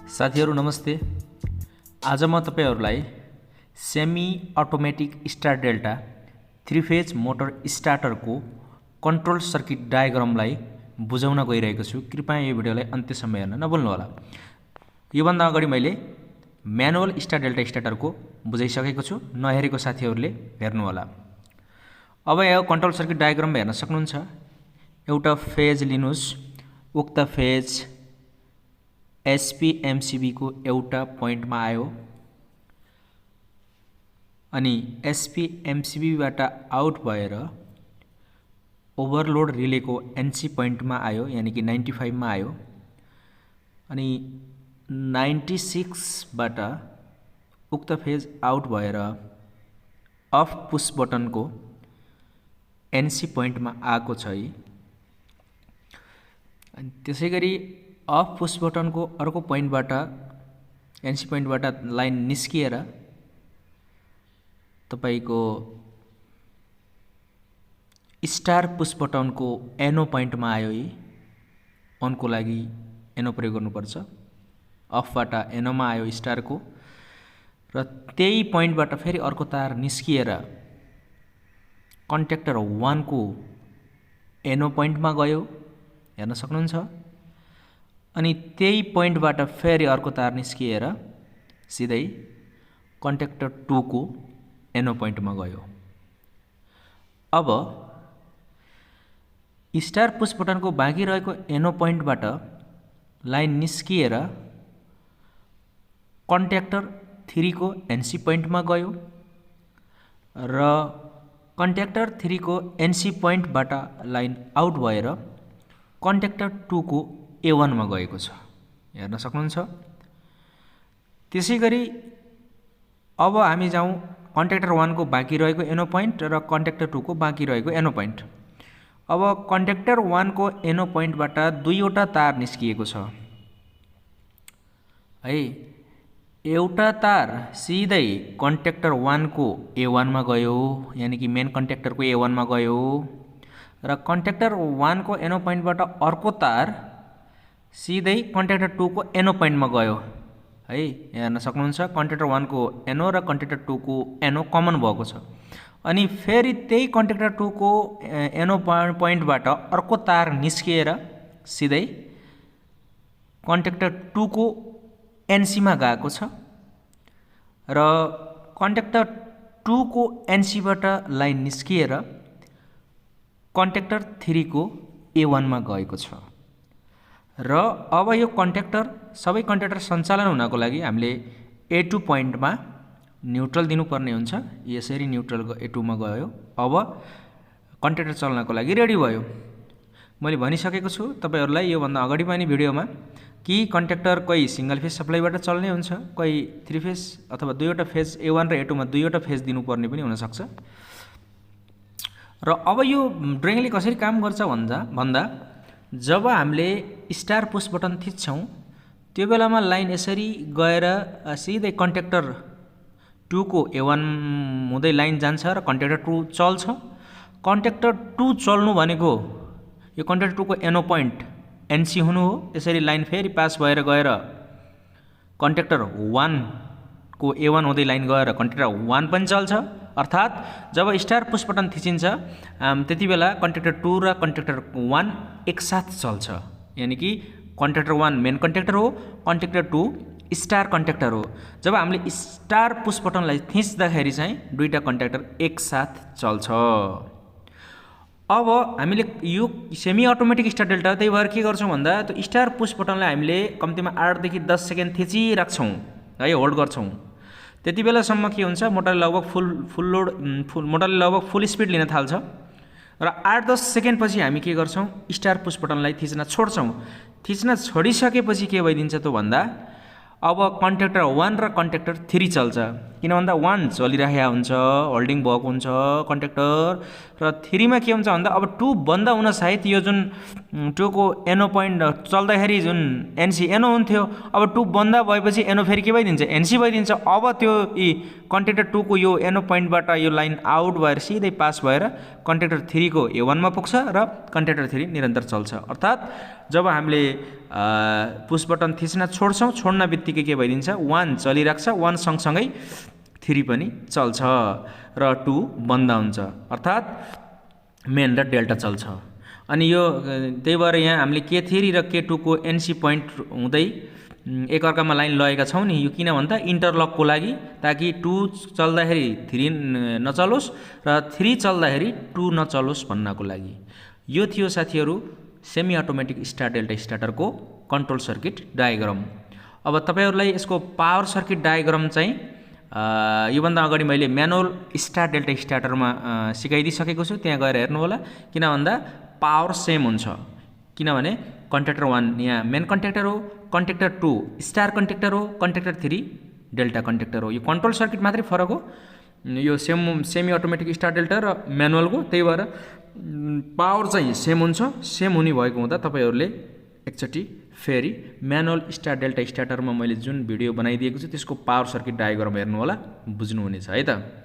साथीहरु नमस्ते। आज म तपाईहरुलाई semi automatic star delta 3 phase motor स्टार्टरको कन्ट्रोल सर्किट डायग्रामलाई बुझाउन गइरहेको छु। कृपया यो भिडियोलाई अन्त्यसम्म हेर्न नभुल्नु होला। यो भन्दा अगाडि मैले म्यानुअल स्टार डेल्टा स्टार्टरको बुझाइसकेको छु। नहेरेको साथीहरुले हेर्नु होला। अब यो कन्ट्रोल सर्किट डायग्राम हेर्न सक्नुहुन्छ। एउटा फेज लिनुस्। उक्त फेज एसपीएमसीबी को एउटा पोइन्टमा आयो अनि एसपीएमसीबी बाट आउट भएर ओभरलोड रिले को एनसी पोइन्टमा आयो, यानी कि 95 मा आयो अनि 96 बाट उक्त फेज आउट भएर अफ पुश बटन को एनसी पोइन्टमा आएको छ। अनि त्यसैगरी अफ पुश बटन को अर्को पोइन्टबाट एनसी पोइन्टबाट लाइन निस्किएर तपाईको स्टार पुश बटन को एनो पोइन्टमा आयो। अन को लागि एनो प्रयोग गर्नुपर्छ। अफबाट एनोमा आयो स्टार को र त्यही पोइन्टबाट फेरि अर्को तार निस्किएर कन्ट्याक्टर 1 को एनो पोइन्टमा गयो, हेर्न सक्नुहुन्छ। अनि त्यही पोइन्टबाट फेरि अर्को तार निस्किएर सिधै कन्ट्याक्टर 2 को एनो पोइन्टमा गयो। अब स्टार पुश बटन को बाँकी रहेको एनो पोइन्टबाट लाइन निस्किएर कन्ट्याक्टर 3 को एनसी पोइन्टमा गयो र कन्ट्याक्टर 3 को एनसी पोइन्टबाट लाइन आउट भएर कन्ट्याक्टर 2 को A1 मा गएको छ, हेर्न सक्नुहुन्छ। त्यसैगरी अब हामी जाउँ कन्ट्याक्टर 1 को बाँकी रहेको एनो पोइन्ट र कन्ट्याक्टर 2 को बाँकी रहेको एनो पोइन्ट। अब कन्ट्याक्टर 1 को एनो पोइन्टबाट दुईवटा तार निस्किएको छ है। एउटा तार सिधै कन्ट्याक्टर 1 को A1 मा गयो, यानी कि मेन कन्ट्याक्टर को A1 मा गयो र कन्ट्याक्टर 1 को एनो पोइन्टबाट अर्को तार सिधै कन्ट्याक्टर 2 को एनो पोइन्टमा गयो है। हेर्न सक्नुहुन्छ। कन्ट्याक्टर 1 को एनो र कन्ट्याक्टर 2 को एनो कमन भएको छ। अनि फेरि त्यही कन्ट्याक्टर 2 को एनो पोइन्टबाट अर्को तार निस्किएर सिधै कन्ट्याक्टर 2 को एनसी मा गएको छ र कन्ट्याक्टर 2 को एनसी बाट लाइन निस्किएर कन्ट्याक्टर 3 को A1 मा गएको छ। र अब यो कन्ट्याक्टर सबै कन्ट्याक्टर सञ्चालन हुनको लागि हामीले A2 पोइन्टमा न्युट्रल दिनुपर्ने हुन्छ। यसरी न्युट्रल A2 मा गयो। अब कन्ट्याक्टर चल्नको लागि रेडी भयो। मैले भनिसकेको छु तपाईहरुलाई यो भन्दा अगाडि पनि भिडियोमा कि कन्ट्याक्टर कोही सिंगल फेज सप्लाईबाट चल्ने हुन्छ, कोही 3 फेज अथवा दुईवटा फेज A1 र A2 मा दुईवटा फेज दिनुपर्ने पनि हुन सक्छ। र अब यो ड्रइङले कसरी काम गर्छ भन्दा जब हामीले स्टार पुश बटन थिच्छौं त्यो बेलामा लाइन यसरी गएर सिधै कन्ट्याक्टर 2 को A1 हुँदै लाइन जान्छ र कन्ट्याक्टर 2 चल्छ। कन्ट्याक्टर 2 चल्नु भनेको यो कन्ट्याक्टर 2 को एनो पोइन्ट एनसी हुनु हो। यसरी लाइन फेरि पास भएर गएर कन्ट्याक्टर 1 को A1 हुँदै लाइन गएर कन्ट्याक्टर 1 पनि चल्छ। अर्थात जब स्टार पुश बटन थिचिन्छ त्यति बेला कन्ट्याक्टर 2 र कन्ट्याक्टर 1 एकसाथ चल्छ, यानी कि कन्ट्याक्टर 1 मेन कन्ट्याक्टर हो, कन्ट्याक्टर 2 स्टार कन्ट्याक्टर हो। जब हामीले स्टार पुश बटनलाई थिच्दाखेरि चाहिँ दुईटा कन्ट्याक्टर एकसाथ चल्छ। अब हामीले यो सेमी अटोमेटिक स्टार डेल्टा त्यही भएर के गर्छौं भन्दा त्यो स्टार पुश बटनलाई हामीले कम्तीमा 8 देखि 10 सेकेन्ड थिचिराख्छौं है, होल्ड गर्छौं। त्यति बेलासम्म के हुन्छ, मोटरले लगभग मोटरले लगभग फुल स्पिड लिन थाल्छ र 8-10 सेकेन्ड पछि हामी के गर्छौं, स्टार पुश बटनलाई थिच्न छोड्छौं। थिच्न छोडिसकेपछि के भइदिन्छ त भन्दा अब कन्ट्याक्टर 1 र कन्ट्याक्टर 3 चल्छ। किन भन्दा 1 चलिरहेको हुन्छ, होल्डिङ भएको हुन्छ कन्ट्याक्टर, र 3 मा के हुन्छ भन्दा अब 2 बन्द हुन सहित यो जुन 2 को एनो पोइन्ट चल्दाखेरि जुन एनसी एनो हुन्थ्यो, अब 2 बन्द भएपछि एनो फेरि के भइदिन्छ, एनसी भइदिन्छ। अब त्यो कन्ट्याक्टर 2 को यो एनो पोइन्टबाट यो लाइन आउट भएर सिधै पास भएर कन्ट्याक्टर 3 को A1 मा पुग्छ र कन्ट्याक्टर 3 निरन्तर चल्छ। अर्थात जब हामीले पुस बटन थिच्न छोड्छौँ, छोड्न बित्तिकै के भइदिन्छ, 1 चलिरहेको छ, 1 सँगसँगै 3 पनि चल्छ र 2 बन्द हुन्छ, अर्थात् मेन र डेल्टा चल्छ। अनि यो त्यही भएर यहाँ हामीले K3 र K2 को एनसी पोइन्ट हुँदै एकअर्कामा लाइन लगेका छौँ नि, यो किन भन्दा इन्टरलकको लागि, ताकि 2 चल्दाखेरि 3 नचलोस् र 3 चल्दाखेरि 2 नचलोस् भन्नको लागि। यो थियो साथीहरू सेमी अटोमेटिक स्टार डेल्टा स्टार्टरको कन्ट्रोल सर्किट डायग्राम। अब तपाईहरुलाई यसको पावर सर्किट डायग्राम चाहिँ योभन्दा अगाडि मैले म्यानुअल स्टार डेल्टा स्टार्टरमा सिकाइदिसकेको छु, त्यहाँ गएर हेर्नु होला। किन भन्दा पावर सेम हुन्छ, किनभने कन्ट्याक्टर 1 यहाँ मेन कन्ट्याक्टर हो, कन्ट्याक्टर 2 स्टार कन्ट्याक्टर हो, कन्ट्याक्टर 3 डेल्टा कन्ट्याक्टर हो। यो कन्ट्रोल सर्किट मात्रै फरक हो, यो सेमी अटोमेटिक स्टार डेल्टा र म्यानुअलको। त्यही भएर पावर चाहिँ सेम हुन्छ। सेम हुने भएको हुँदा तपाईहरुले एकचोटि फेरि म्यानुअल स्टार डेल्टा स्टार्टरमा मैले जुन भिडियो बनाइदिएको छु त्यसको पावर सर्किट डायग्राम हेर्नु होला, बुझ्नुहुनेछ है त।